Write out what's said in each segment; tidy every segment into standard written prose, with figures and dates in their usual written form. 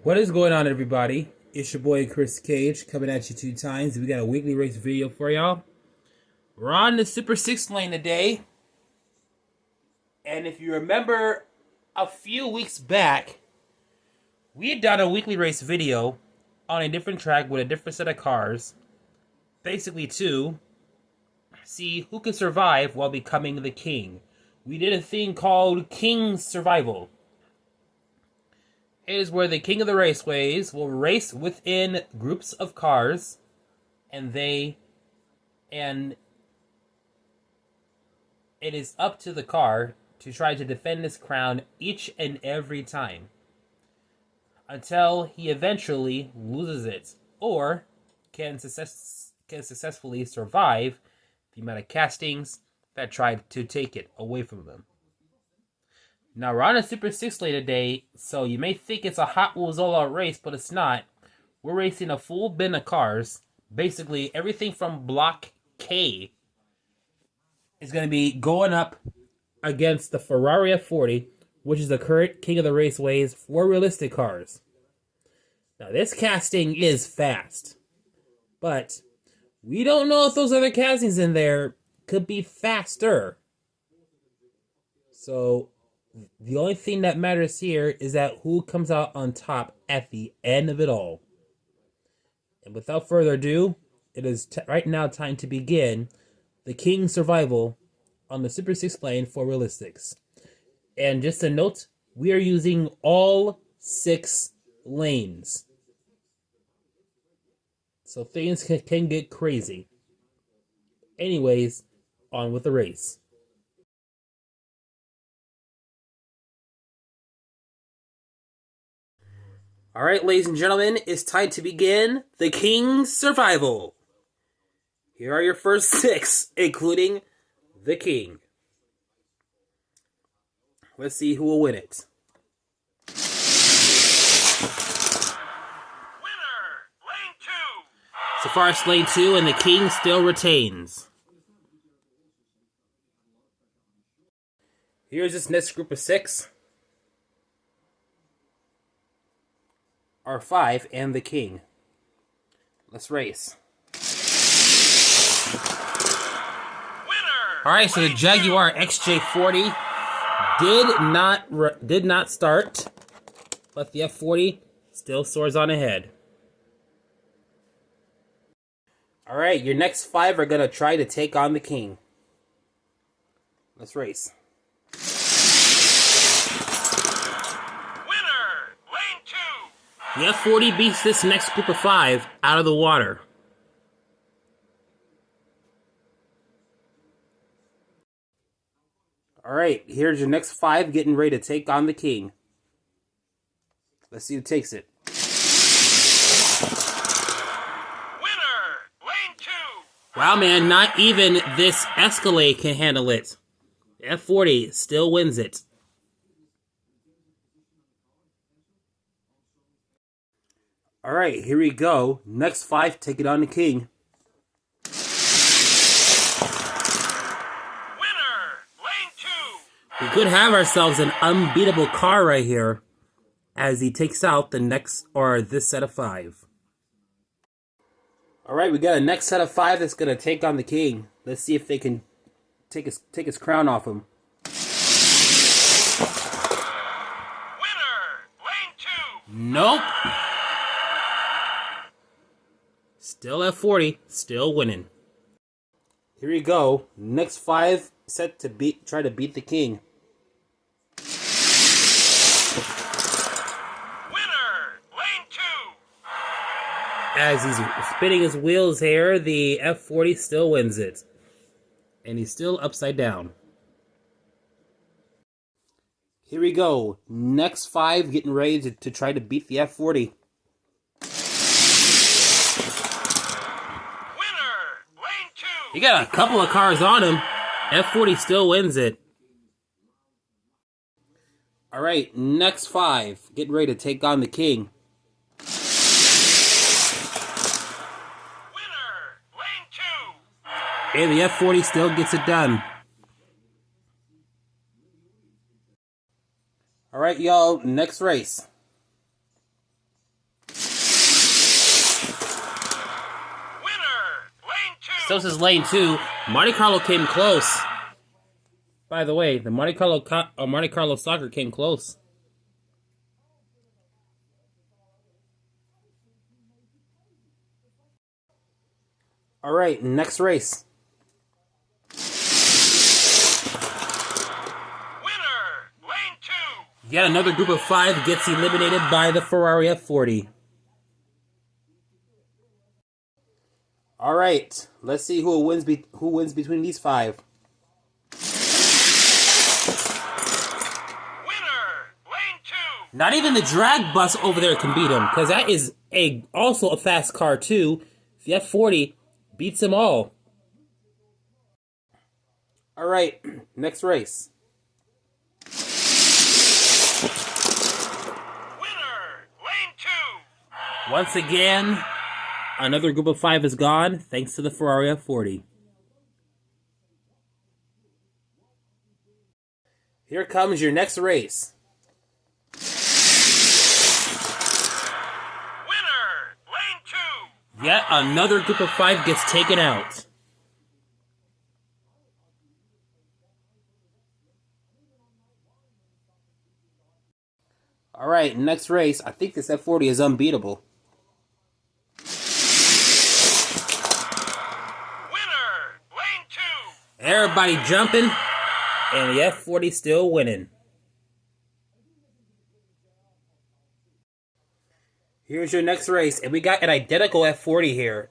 What is going on, everybody? It's your boy Chris Cage coming at you 2 times. We got a weekly race video for y'all. We're on the Super 6 lane today. And if you remember a few weeks back, we had done a weekly race video on a different track with a different set of cars. Basically to see who can survive while becoming the king. We did a thing called King's Survival. It is where the king of the raceways will race within groups of cars, and it is up to the car to try to defend his crown each and every time until he eventually loses it or can successfully survive the amount of castings that tried to take it away from them. Now, we're on a Super 6 lane today, so you may think it's a Hot Wheels all-out race, but it's not. We're racing a full bin of cars. Basically, everything from Block K is going to be going up against the Ferrari F40, which is the current king of the raceways for realistic cars. Now, this casting is fast, but we don't know if those other castings in there could be faster. So the only thing that matters here is that who comes out on top at the end of it all. And without further ado, it is right now time to begin the King's Survival on the Super 6 lane for Realistix. And just a note, we are using all 6 lanes. So things can get crazy. Anyways, on with the race. Alright, ladies and gentlemen, it's time to begin the King's Survival. Here are your first 6, including the King. Let's see who will win it. Winner, lane 2. So far it's lane 2, and the King still retains. Here's this next group of 6. R5 and the King. Let's race. Alright, so the Jaguar XJ40 did not start, but the F40 still soars on ahead. Alright, your next 5 are going to try to take on the King. Let's race. The F40 beats this next group of 5 out of the water. Alright, here's your next 5 getting ready to take on the King. Let's see who takes it. Winner, lane 2. Wow, man, not even this Escalade can handle it. The F40 still wins it. Alright, here we go. Next 5 take it on the King. Winner, lane 2. We could have ourselves an unbeatable car right here as he takes out the next, or this set of 5. Alright, we got a next set of 5 that's going to take on the King. Let's see if they can take his crown off him. Winner, lane 2. Nope. Still F40, still winning. Here we go. Next 5 set to try to beat the King. Winner, lane 2. As he's spinning his wheels here, the F40 still wins it. And he's still upside down. Here we go. Next 5 getting ready to try to beat the F40. He got a couple of cars on him. F40 still wins it. Alright, next 5. Getting ready to take on the King. Winner, lane 2. And the F40 still gets it done. Alright, y'all, next race. Still says lane 2. Monte Carlo came close. By the way, the Monte Carlo soccer came close. All right, next race. Winner, lane 2. Yet another group of 5 gets eliminated by the Ferrari F40. All right, let's see who wins between these 5. Winner, lane 2. Not even the drag bus over there can beat him, because that is also a fast car too. The F40 beats them all. All right, next race. Winner, lane 2. Once again, another group of 5 is gone, thanks to the Ferrari F40. Here comes your next race. Winner, lane 2. Yet another group of 5 gets taken out. All right, next race. I think this F40 is unbeatable. Winner, lane 2. Everybody jumping, and the F40 still winning. Here's your next race, and we got an identical F40 here,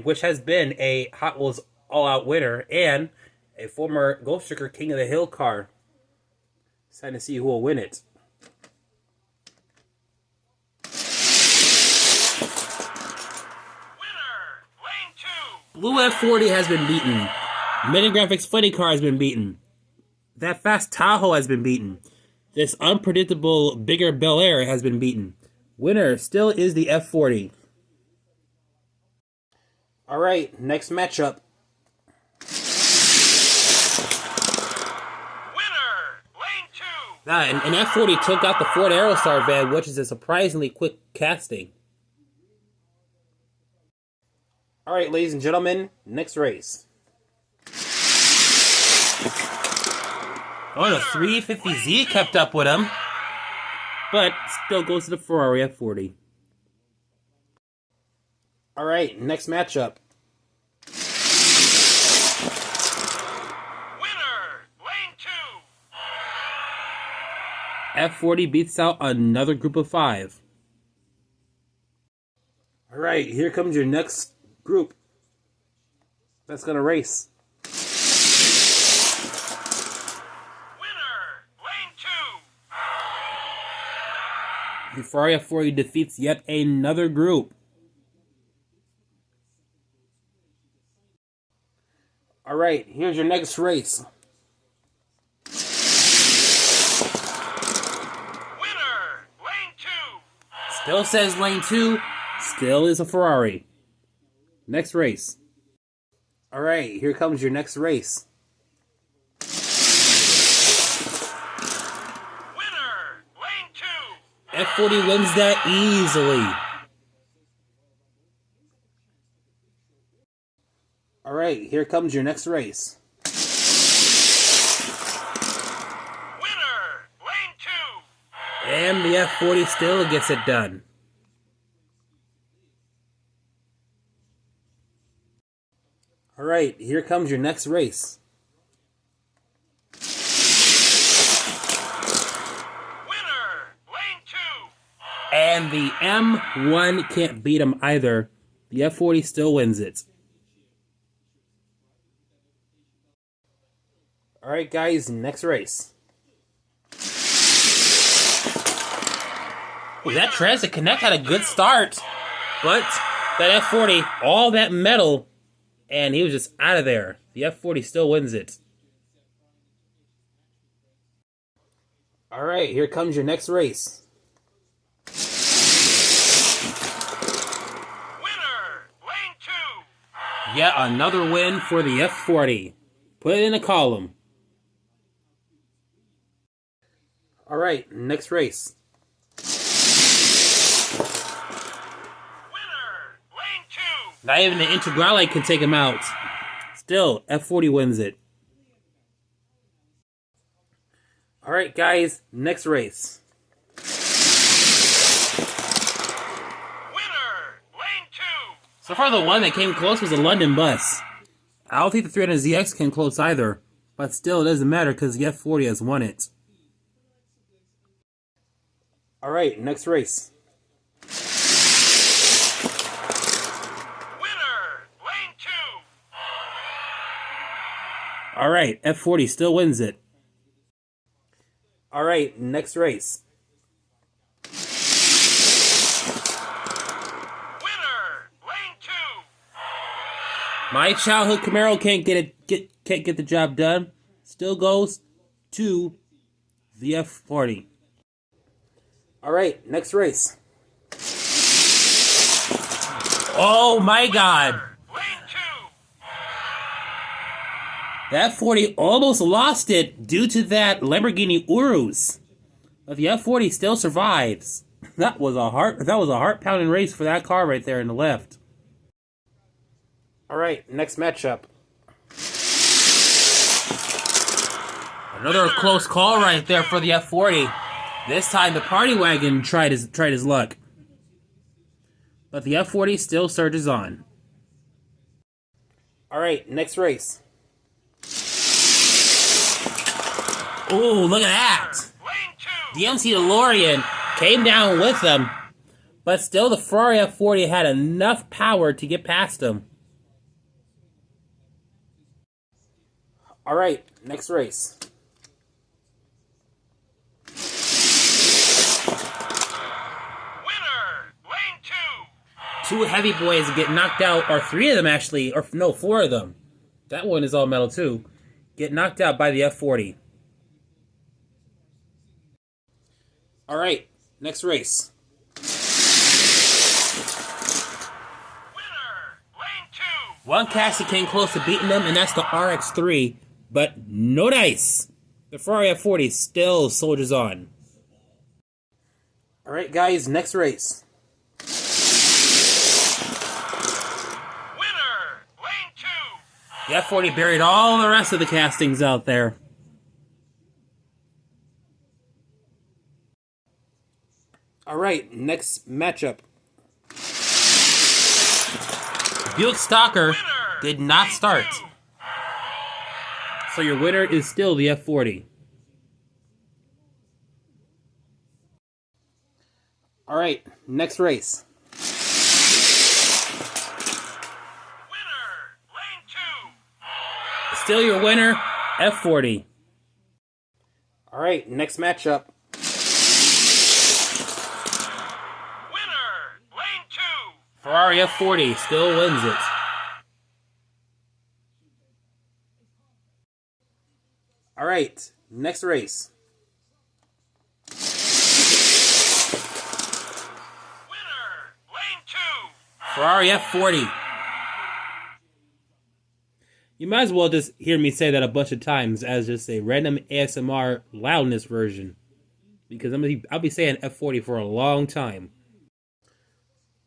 which has been a Hot Wheels all-out winner and a former Ghost Tricker King of the Hill car. Excited to see who will win it. Blue F40 has been beaten. Mini Graphics Funny Car has been beaten. That fast Tahoe has been beaten. This unpredictable bigger Bel Air has been beaten. Winner still is the F40. All right, next matchup. Winner, lane 2. An F40 took out the Ford Aerostar van, which is a surprisingly quick casting. All right, ladies and gentlemen, next race. Oh, the 350Z kept up with him, but still goes to the Ferrari F40. All right, next matchup. Winner, lane 2. F40 beats out another group of 5. All right, here comes your next group that's gonna race. Winner, lane 2. The Ferrari F40 defeats yet another group. All right, here's your next race. Winner, lane 2. Still says lane 2, still is a Ferrari. Next race. All right, here comes your next race. Winner, lane 2. F40 wins that easily. All right, here comes your next race. Winner, lane 2. And the F40 still gets it done. All right, here comes your next race. Winner, lane 2. And the M1 can't beat him either. The F40 still wins it. All right, guys, next race. Ooh, that Transit Connect had a good start, but that F40, all that metal, and he was just out of there. The F40 still wins it. All right, here comes your next race. Winner, lane 2. Yet another win for the F40. Put it in a column. All right, next race. Winner, lane 2. Not even the Integrale can take him out. Still, F40 wins it. Alright, guys, next race. Winner, lane 2. So far, the one that came close was a London bus. I don't think the 300ZX came close either. But still, it doesn't matter because the F40 has won it. Alright, next race. Winner, lane 2. Alright, F40 still wins it. Alright, next race. Winner, lane 2. My childhood Camaro can't get the job done. Still goes to the F40. Alright, next race. Oh my god! Lane 2. The F40 almost lost it due to that Lamborghini Urus. But the F40 still survives. That was a heart-pounding race for that car right there in the left. Alright, next matchup. Another close call right there for the F40. This time the Party Wagon tried his luck. But the F40 still surges on. Alright, next race. Oh, look at that! Lane 2. The MC DeLorean came down with them, but still the Ferrari F40 had enough power to get past him. Alright, next race. Two heavy boys get knocked out, or three of them actually, or no, four of them. That one is all metal too. Get knocked out by the F40. Alright, next race. Winner, lane 2. One cassie came close to beating them, and that's the RX-3, but no dice. The Ferrari F40 still soldiers on. Alright guys, next race. The F40 buried all the rest of the castings out there. Alright, next matchup. Buick Stalker did not start. So your winner is still the F40. Alright, next race. Still your winner, F40. Alright, next matchup. Winner, lane 2. Ferrari F40 still wins it. Alright, next race. Winner, lane 2. Ferrari F40. You might as well just hear me say that a bunch of times as just a random ASMR loudness version. Because I'll be saying F40 for a long time.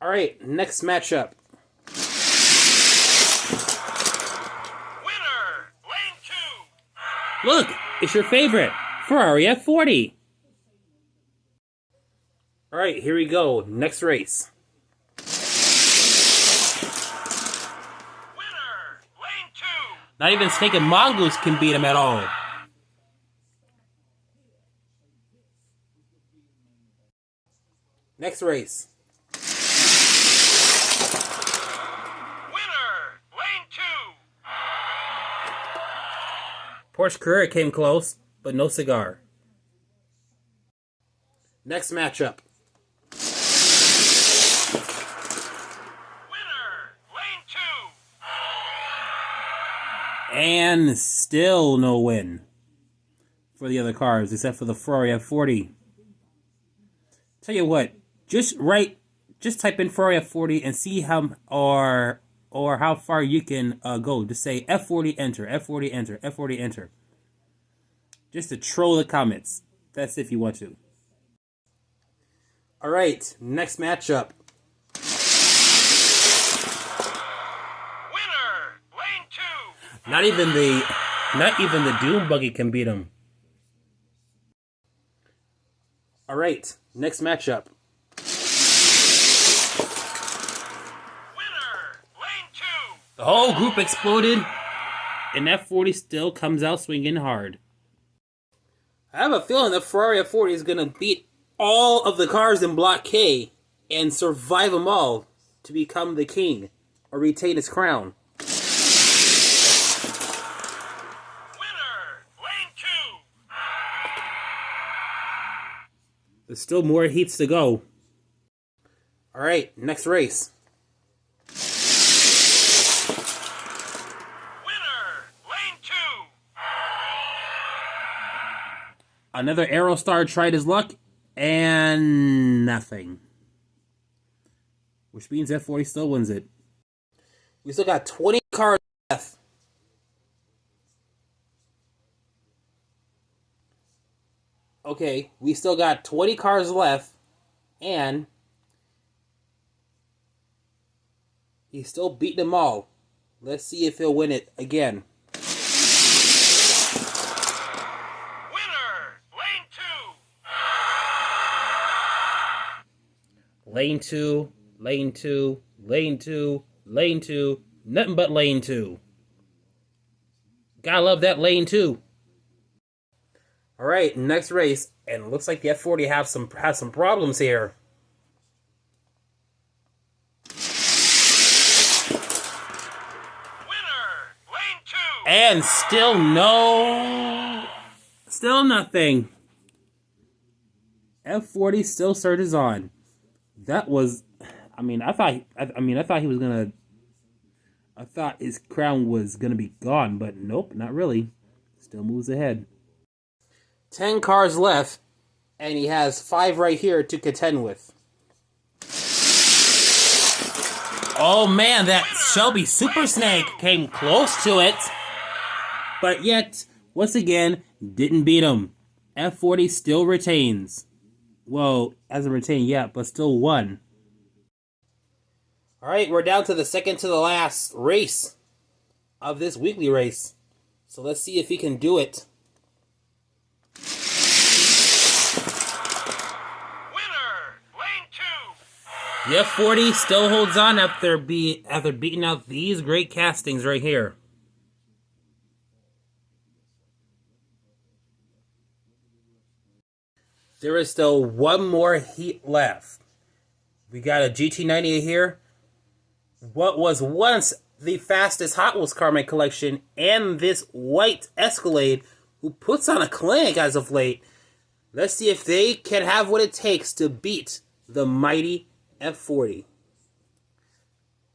Alright, next matchup. Winner, lane 2. Look, it's your favorite, Ferrari F40. Alright, here we go. Next race. Winner, lane 2. Not even Snake and Mongoose can beat him at all. Next race. Winner, lane 2. Porsche Carrera came close, but no cigar. Next matchup. Winner, lane 2. And still no win for the other cars, except for the Ferrari F40. Tell you what, just type in Ferrari F40 and see how, or how far you can go. Just say F40 enter, F40 enter, F40 enter. Just to troll the comments. That's if you want to. Alright, next matchup. Not even the Doom buggy can beat him. All right, next matchup. Winner, lane 2. The whole group exploded, and F40 still comes out swinging hard. I have a feeling that Ferrari F40 is going to beat all of the cars in Block K and survive them all to become the king or retain his crown. Winner, lane 2. There's still more heats to go. All right, next race. Winner, lane 2. Another Aerostar tried his luck, and nothing. Which means F40 still wins it. We still got 20 cars left. Okay, we still got 20 cars left, and he's still beating them all. Let's see if he'll win it again. Winner, lane 2. Lane 2, lane 2, lane 2, lane 2, nothing but lane 2. Gotta love that lane 2. All right, next race, and it looks like the F40 has some problems here. Winner, lane 2. And still nothing. F40 still surges on. That was, I thought his crown was gonna be gone, but nope, not really. Still moves ahead. 10 cars left, and he has 5 right here to contend with. Oh man, that Shelby Super Snake came close to it, but yet, once again, didn't beat him. F40 still retains. Well, hasn't retained yet, but still won. Alright, we're down to the second to the last race of this weekly race. So let's see if he can do it. Winner, lane 2. The F40 still holds on after beating out these great castings right here. There is still one more heat left. We got a GT90 here. What was once the fastest Hot Wheels car in my collection, and this white Escalade, who puts on a clinic as of late. Let's see if they can have what it takes to beat the mighty F40.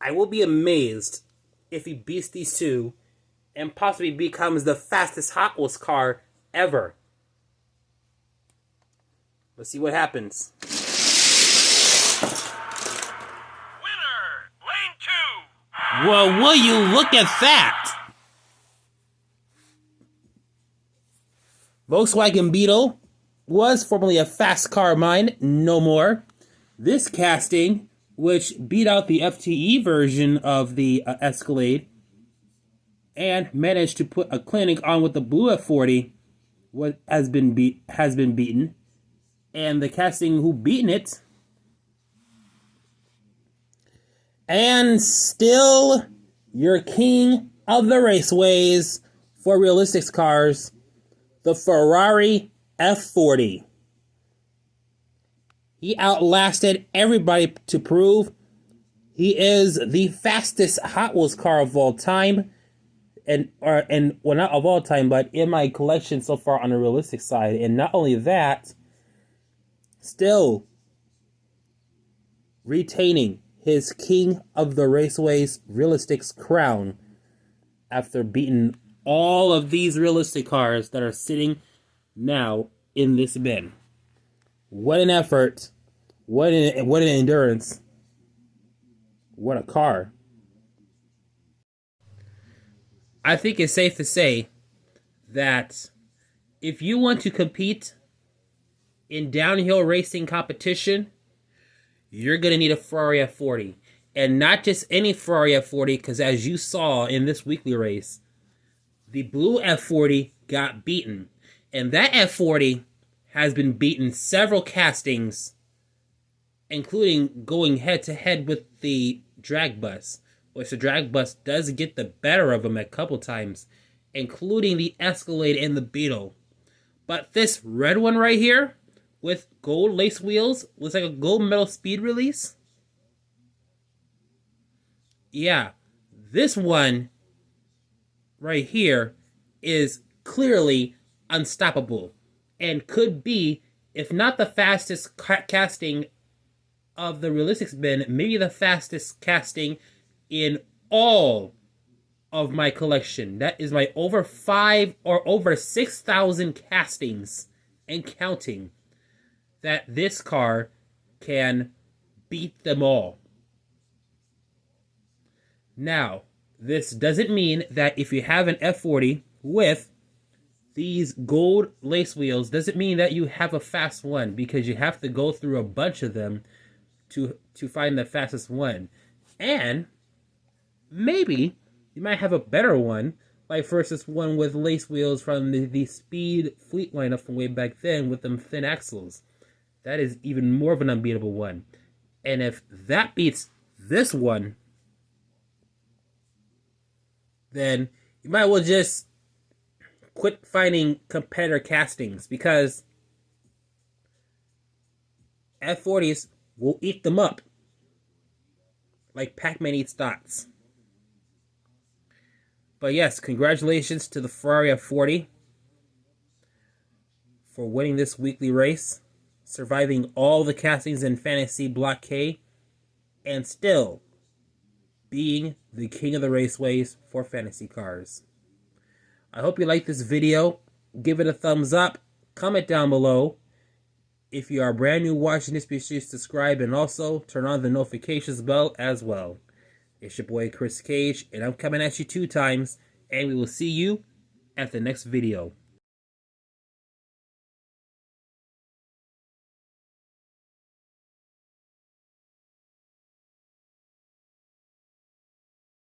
I will be amazed if he beats these two and possibly becomes the fastest Hot Wheels car ever. Let's see what happens. Winner, lane 2. Well, will you look at that? Volkswagen Beetle was formerly a fast car of mine, no more. This casting, which beat out the FTE version of the Escalade and managed to put a clinic on with the blue F40, has been beaten. And the casting who beaten it, and still your king of the raceways for Realistix cars, the Ferrari F40. He outlasted everybody to prove he is the fastest Hot Wheels car of all time, and well, not of all time, but in my collection so far on the Realistix side. And not only that, still retaining his King of the Raceways Realistix crown after beating all of these realistic cars that are sitting now in this bin. What an effort. What an endurance. What a car. I think it's safe to say that if you want to compete in downhill racing competition, you're going to need a Ferrari F40. And not just any Ferrari F40, because as you saw in this weekly race, the blue F40 got beaten. And that F40 has been beaten several castings, including going head-to-head with the drag bus, which the drag bus does get the better of him a couple times, including the Escalade and the Beetle. But this red one right here, with gold lace wheels, looks like a gold metal speed release. Yeah, this one right here is clearly unstoppable and could be, if not the fastest casting of the Realistix bin, maybe the fastest casting in all of my collection. That is my over 6,000 castings and counting, that this car can beat them all. Now, this doesn't mean that if you have an F40 with these gold lace wheels, doesn't mean that you have a fast one, because you have to go through a bunch of them to find the fastest one. And maybe you might have a better one, like versus one with lace wheels from the Speed Fleet lineup from way back then with them thin axles. That is even more of an unbeatable one. And if that beats this one, then you might well just quit finding competitor castings, because F40s will eat them up like Pac-Man eats dots. But yes, congratulations to the Ferrari F40 for winning this weekly race, surviving all the castings in Fantasy Block K, and still being the king of the raceways for fantasy cars. I hope you liked this video. Give it a thumbs up. Comment down below. If you are brand new watching this, be sure to subscribe and also turn on the notifications bell as well. It's your boy Chris Cage, and I'm coming at you 2 times, and we will see you at the next video.